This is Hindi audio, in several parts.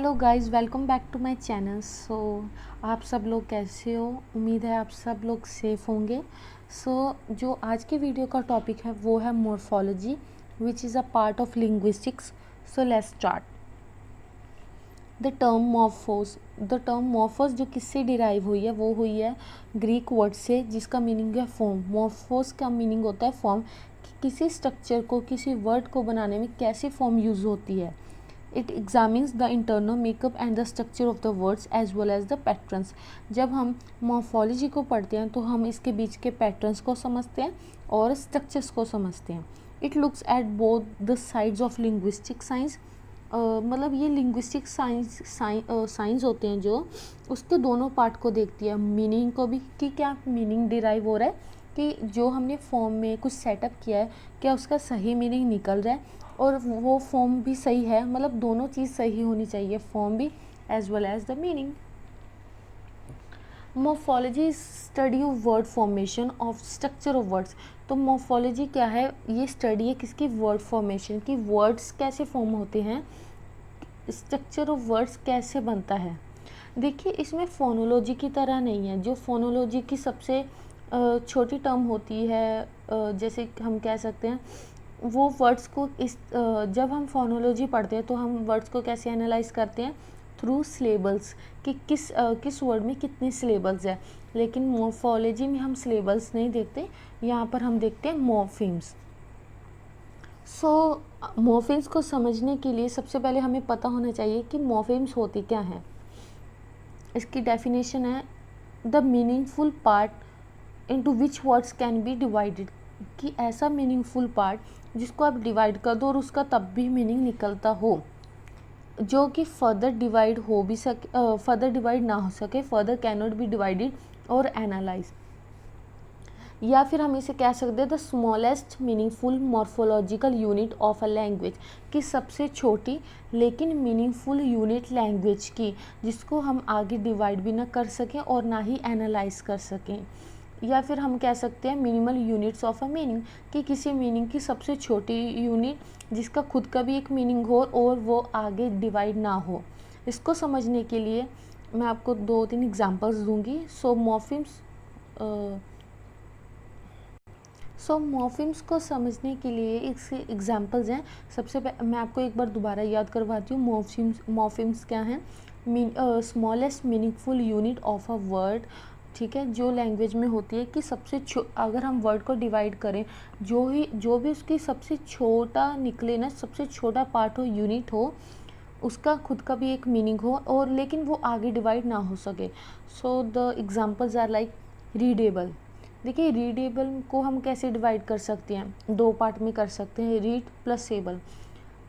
Hello guys, welcome back to my channel. आप सब लोग कैसे हो? उम्मीद है आप सब लोग सेफ़ होंगे। जो आज की वीडियो का टॉपिक है वो है morphology, which is a part of linguistics. Let's start. The term मॉर्फोस जो किससे डिराइव हुई है, वो हुई है ग्रीक वर्ड से, जिसका मीनिंग है फॉर्म। मॉर्फोस का मीनिंग होता है फॉर्म, कि किसी स्ट्रक्चर को, किसी वर्ड को बनाने में कैसी फॉर्म यूज़ होती है। It examines the internal makeup and the structure of the words as well as the patterns. जब हम मॉर्फोलॉजी को पढ़ते हैं तो हम इसके बीच के पैटर्न्स को समझते हैं और स्ट्रक्चर्स को समझते हैं। It looks at both the sides of linguistic science. मतलब ये लिंग्विस्टिक साइंस होते हैं जो उसके दोनों पार्ट को देखती है। मीनिंग को भी, कि क्या मीनिंग डिराइव हो रहा है, कि जो हमने फॉर्म में कुछ सेटअप किया है क्या उसका सही मीनिंग निकल रहा है, और वो फॉर्म भी सही है। मतलब दोनों चीज़ सही होनी चाहिए, फॉर्म भी as well as the meaning. Morphology study of word formation of structure of words. तो मॉर्फोलॉजी क्या है? ये स्टडी है किसकी? वर्ड फॉर्मेशन की। वर्ड्स कैसे फॉर्म होते हैं, स्ट्रक्चर ऑफ वर्ड्स कैसे बनता है। देखिए, इसमें फोनोलॉजी की तरह नहीं है। जो फोनोलॉजी की सबसे छोटी टर्म होती है, जैसे हम कह सकते हैं, वो वर्ड्स को जब हम फोनोलॉजी पढ़ते हैं तो हम वर्ड्स को कैसे एनालाइज करते हैं? थ्रू सिलेबल्स, कि किस वर्ड में कितने सिलेबल्स है। लेकिन मॉर्फोलॉजी में हम सिलेबल्स नहीं देखते, यहाँ पर हम देखते हैं मॉर्फीम्स। मॉर्फीम्स को समझने के लिए सबसे पहले हमें पता होना चाहिए कि मॉर्फीम्स होती क्या हैं। इसकी डेफिनेशन है the meaningful part into which words can be divided, कि ऐसा मीनिंगफुल पार्ट जिसको आप डिवाइड कर दो और उसका तब भी मीनिंग निकलता हो, जो कि फर्दर डिवाइड हो भी सके, फर्दर डिवाइड ना हो सके, further can not be divided और एनालाइज। या फिर हम इसे कह सकते हैं the smallest meaningful morphological unit of a language, कि सबसे छोटी लेकिन मीनिंगफुल यूनिट लैंग्वेज की, जिसको हम आगे डिवाइड भी ना कर सकें और ना ही एनालाइज कर सकें। या फिर हम कह सकते हैं minimal units of a meaning, कि किसी मीनिंग की सबसे छोटी यूनिट जिसका खुद का भी एक मीनिंग हो और वो आगे डिवाइड ना हो। इसको समझने के लिए मैं आपको 2-3 एग्जांपल्स दूंगी। मॉर्फीम्स को समझने के लिए इसके एग्जांपल्स हैं। मैं आपको एक बार दोबारा याद करवाती हूँ। मॉर्फीम्स क्या हैं? Smallest meaningful unit of a word, ठीक है, जो लैंग्वेज में होती है, कि अगर हम वर्ड को डिवाइड करें, जो भी उसकी सबसे छोटा निकले ना, सबसे छोटा पार्ट हो, यूनिट हो, उसका खुद का भी एक मीनिंग हो, और लेकिन वो आगे डिवाइड ना हो सके। The examples are like readable. देखिए, रीडेबल को हम कैसे डिवाइड कर सकते हैं? 2 पार्ट में कर सकते हैं, रीड प्लस एबल।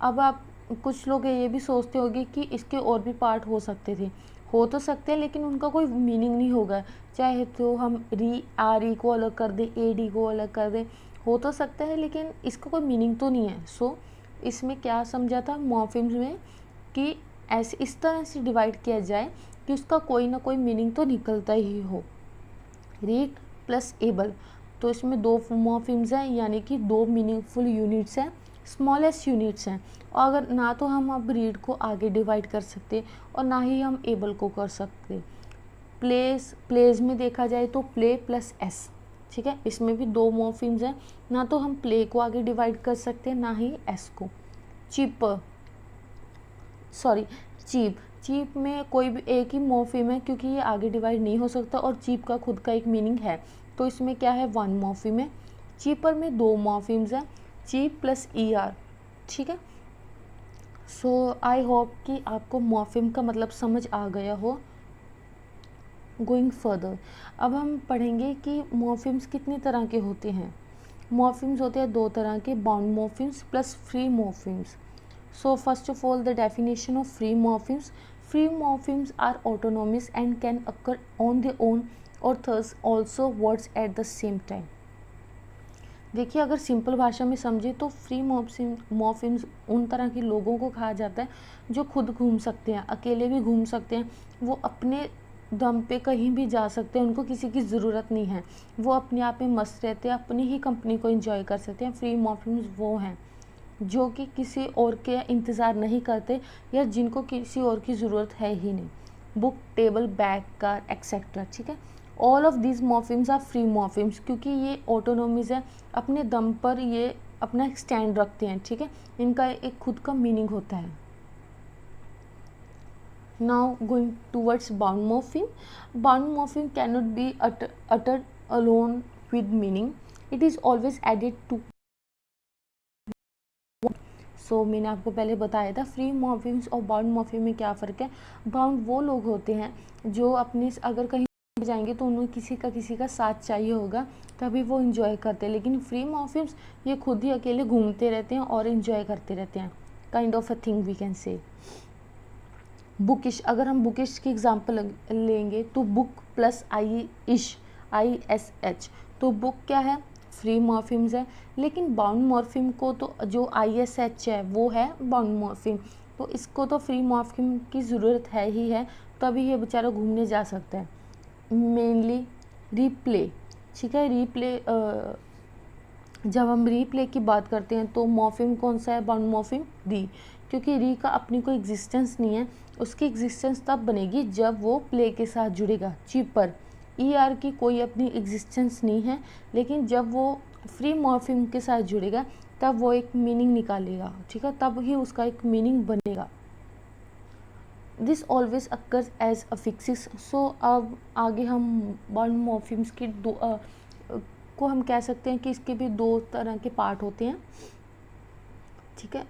अब आप कुछ लोग ये भी सोचते होंगे कि इसके और भी पार्ट हो सकते थे। हो तो सकते हैं, लेकिन उनका कोई मीनिंग नहीं होगा। चाहे तो हम आर ई को अलग कर दें, ए डी को अलग कर दें, हो तो सकता है, लेकिन इसका कोई मीनिंग तो नहीं है। इसमें क्या समझा था मॉर्फीम्स में, कि ऐसे इस तरह से डिवाइड किया जाए कि उसका कोई ना कोई मीनिंग तो निकलता ही हो। रीड प्लस एबल, तो इसमें 2 मॉर्फीम्स हैं, यानी कि 2 मीनिंगफुल यूनिट्स हैं, स्मॉलेस्ट यूनिट्स हैं। और अगर ना तो हम अब रीड को आगे डिवाइड कर सकते और ना ही हम एबल को कर सकते। प्लेज में देखा जाए तो प्ले प्लस एस, ठीक है, इसमें भी 2 मॉर्फीम्स हैं। ना तो हम प्ले को आगे डिवाइड कर सकते ना ही एस को। चीप चीप में कोई भी एक ही मॉर्फीम है, क्योंकि ये आगे डिवाइड नहीं हो सकता, और चीप का खुद का एक मीनिंग है, तो इसमें क्या है? 1 मॉर्फीम है। चीपर में 2 मॉर्फीम्स हैं, चीप प्लस ई आर, ठीक है। आई होप कि आपको मॉर्फीम का मतलब समझ आ गया हो। गोइंग फर्दर, अब हम पढ़ेंगे कि मॉर्फीम्स कितने तरह के होते हैं। मॉर्फीम्स होते हैं 2 तरह के, bound morphemes plus free morphemes. First of all, the definition of free morphemes. Free morphemes are autonomous and can occur on their own or thus also words at the same time. देखिए, अगर सिंपल भाषा में समझे तो फ्री मॉर्फीम्स उन तरह के लोगों को कहा जाता है जो खुद घूम सकते हैं, अकेले भी घूम सकते हैं, वो अपने दम पे कहीं भी जा सकते हैं, उनको किसी की ज़रूरत नहीं है, वो अपने आप में मस्त रहते हैं, अपनी ही कंपनी को एंजॉय कर सकते हैं। फ्री मॉर्फीम्स वो हैं। जो कि किसी और के इंतज़ार नहीं करते या जिनको किसी और की ज़रूरत है ही नहीं। Book, table, bag, car, etcetera. ठीक है, all of these morphemes are free morphemes, क्योंकि ये ऑटोनोमीज है, अपने दम पर ये अपना स्टैंड रखते हैं। ठीक है, इनका एक खुद का मीनिंग होता है। Now going towards bound morpheme. Bound morpheme cannot be uttered alone with meaning. It is always added to. मैंने आपको पहले बताया था फ्री मॉर्फिम्स और बाउंड मॉर्फिम में क्या फ़र्क है। बाउंड वो लोग होते हैं जो अपने अगर कहीं जाएंगे तो उन्हें किसी का साथ चाहिए होगा तभी वो इंजॉय करते हैं, लेकिन फ्री मॉर्फिम्स ये खुद ही अकेले घूमते रहते हैं और इंजॉय करते रहते हैं। Kind of a thing we can say. Bookish, अगर हम बुकिश की एग्जांपल लेंगे तो बुक प्लस ISH, तो बुक क्या है, फ्री मॉर्फिम्स है। लेकिन बाउंड मॉर्फिम को तो जो ISH है वो है बाउंड मॉर्फिम, तो इसको तो फ्री मॉर्फिम की ज़रूरत है ही है, तभी ये बेचारा घूमने जा सकता है। Mainly replay. ठीक है, रीप्ले जब हम रीप्ले की बात करते हैं तो मॉर्फिम कौन सा है, बाउंड मॉर्फिम री, क्योंकि री का अपनी कोई एग्जिस्टेंस नहीं है, उसकी एग्जिस्टेंस तब बनेगी जब वो प्ले के साथ जुड़ेगा। चीपर, ER की कोई अपनी एग्जिस्टेंस नहीं है, लेकिन जब वो फ्री मॉर्फिम के साथ जुड़ेगा तब वो एक मीनिंग निकालेगा। ठीक है, तब ही उसका एक मीनिंग बनेगा। This always occurs as affixes. So अब आगे हम बाउंड मॉर्फिम्स की को हम कह सकते हैं कि इसके भी दो तरह के पार्ट होते हैं। ठीक है,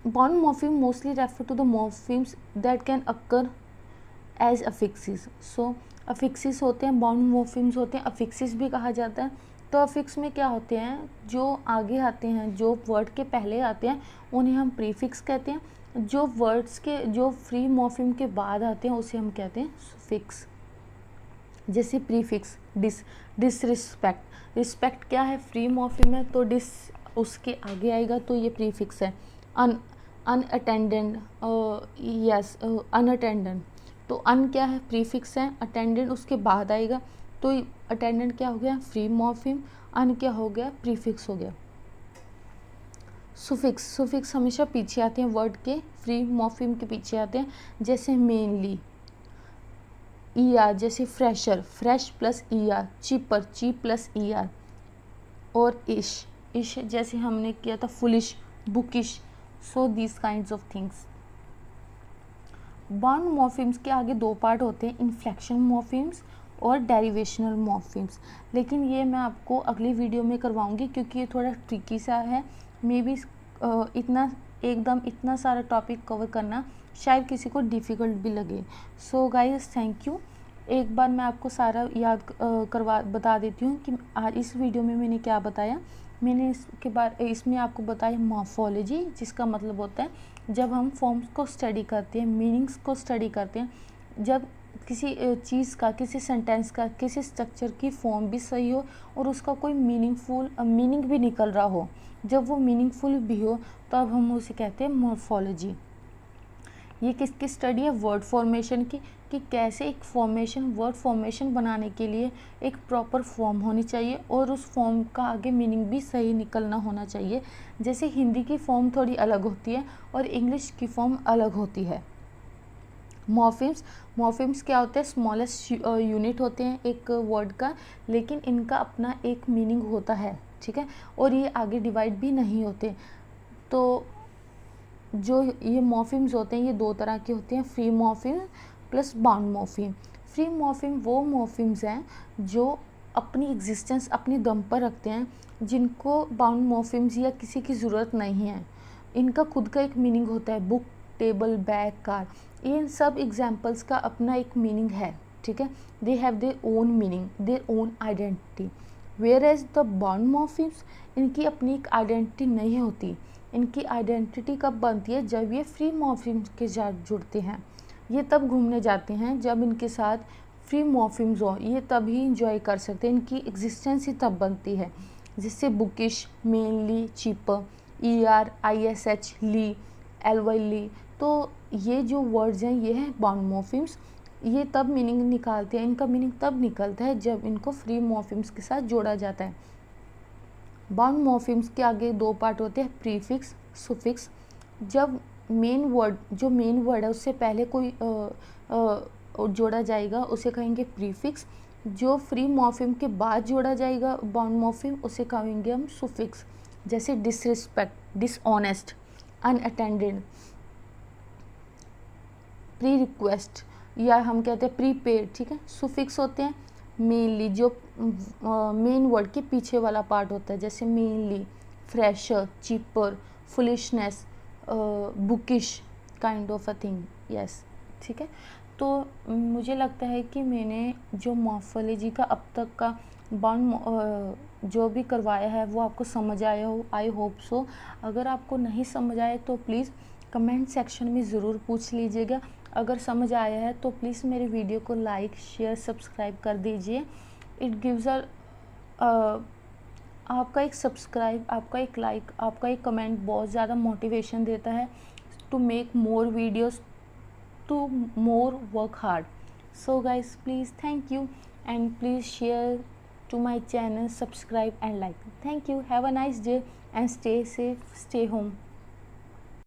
bound morpheme mostly refer to the morphemes that can occur as affixes. So affixes होते हैं, बाउंड मॉर्फिम्स होते हैं, अफिक्सिस भी कहा जाता है। तो अफिक्स में क्या होते हैं, जो आगे आते हैं, जो वर्ड के पहले आते हैं उन्हें हम प्रीफिक्स कहते हैं। जो वर्ड्स के जो फ्री मॉर्फिम के बाद आते हैं उसे हम कहते हैं सुफिक्स। जैसे प्रीफिक्स डिसरिस्पेक्ट, रिस्पेक्ट क्या है, फ्री मॉर्फिम है, तो डिस उसके आगे आएगा तो ये प्रीफिक्स है। अनअटेंडेंट, यस अनअटेंडेंट, तो अन क्या है, प्रीफिक्स है, अटेंडेंट उसके बाद आएगा, तो अटेंडेंट क्या हो गया, फ्री मॉर्फिम, अन क्या हो गया, प्रीफिक्स हो गया। सुफिक्स हमेशा पीछे आते हैं वर्ड के, फ्री मॉर्फिम के पीछे आते हैं। जैसे मेनली, ER, जैसे fresher, fresh plus ER, cheaper, cheap plus ER, और इश जैसे हमने किया था foolish, bookish. So these kinds of things. Bound morphemes के आगे दो पार्ट होते हैं, इन्फ्लेक्शन मॉर्फिम्स और डेरिवेशनल मॉर्फिम्स, लेकिन ये मैं आपको अगली वीडियो में करवाऊंगी क्योंकि ये थोड़ा ट्रिकी सा है। मे बी इतना सारा टॉपिक कवर करना शायद किसी को डिफ़िकल्ट भी लगे। So guys, thank you. एक बार मैं आपको सारा याद बता देती हूँ कि आज इस वीडियो में मैंने क्या बताया। मैंने इसमें आपको बताया मॉर्फोलॉजी, जिसका मतलब होता है जब हम फॉर्म्स को स्टडी करते हैं, मीनिंग्स को स्टडी करते हैं, जब किसी चीज़ का, किसी सेंटेंस का, किसी स्ट्रक्चर की फॉर्म भी सही हो और उसका कोई मीनिंग भी निकल रहा हो, जब वो मीनिंगफुल भी हो तब हम उसे कहते हैं मॉर्फोलॉजी। ये किसकी स्टडी है, वर्ड फॉर्मेशन की, कि कैसे एक वर्ड फॉर्मेशन बनाने के लिए एक प्रॉपर फॉर्म होनी चाहिए और उस फॉर्म का आगे मीनिंग भी सही निकलना होना चाहिए। जैसे हिंदी की फॉर्म थोड़ी अलग होती है और इंग्लिश की फॉर्म अलग होती है। मॉर्फिम्स क्या होते हैं, स्मॉलेस्ट यूनिट होते हैं एक वर्ड का, लेकिन इनका अपना एक मीनिंग होता है। ठीक है, और ये आगे डिवाइड भी नहीं होते। तो जो ये मॉर्फिम्स होते हैं ये दो तरह के होते हैं, free morpheme plus bound morpheme. Free morpheme वो मॉर्फिम्स हैं जो अपनी एग्जिस्टेंस अपनी दम पर रखते हैं, जिनको बाउंड मॉर्फिम्स या किसी की ज़रूरत नहीं है। इनका खुद का एक मीनिंग होता है, बुक, टेबल, बैग, कार, इन सब एग्जाम्पल्स का अपना एक मीनिंग है। ठीक है, they have their own meaning, their own identity. Whereas the bound morphemes, इनकी अपनी एक आइडेंटिटी नहीं होती। इनकी आइडेंटिटी कब बनती है, जब ये फ्री मॉर्फिम्स के साथ जुड़ते हैं। ये तब घूमने जाते हैं जब इनके साथ फ्री मॉर्फिम्स हो, ये तभी इंजॉय कर सकते हैं, इनकी एग्जिस्टेंस ही तब बनती है। जिससे bookish, mainly, cheaper, ER, ISH, ली, LY, ली, तो ये जो वर्ड्स हैं ये हैं बाउंड मॉर्फिम्स। ये तब मीनिंग निकालते हैं, इनका मीनिंग तब निकलता है जब इनको फ्री मॉर्फिम्स के साथ जोड़ा जाता है। बाउंड मॉर्फिम्स के आगे दो पार्ट होते हैं, प्रीफिक्स सुफिक्स। जब मेन वर्ड, जो मेन वर्ड है उससे पहले कोई जोड़ा जाएगा उसे कहेंगे प्रीफिक्स। जो फ्री मॉर्फिम के बाद जोड़ा जाएगा बाउंड मॉर्फिम उसे कहेंगे हम सुफिक्स। जैसे disrespect, dishonest, unattended, pre request, या हम कहते हैं प्रीपेड, ठीक है। सुफिक्स होते हैं मेनली, जो मेन वर्ड के पीछे वाला पार्ट होता है, जैसे mainly, fresher, cheaper, foolishness, bookish, kind of a thing, yes, ठीक है। तो मुझे लगता है कि मैंने जो मॉर्फोलॉजी का अब तक का बाउंड जो भी करवाया है वो आपको समझ आया हो, आई होप सो। अगर आपको नहीं समझ आए तो प्लीज़ कमेंट सेक्शन में ज़रूर पूछ लीजिएगा। अगर समझ आया है तो प्लीज़ मेरे वीडियो को लाइक, शेयर, सब्सक्राइब कर दीजिए। इट गिव्स आपका एक सब्सक्राइब, आपका एक लाइक, आपका एक कमेंट बहुत ज़्यादा मोटिवेशन देता है to make more videos, to more work hard. So guys, please, thank you, and please share to my channel, subscribe and like. Thank you, have a nice day and stay safe, stay home.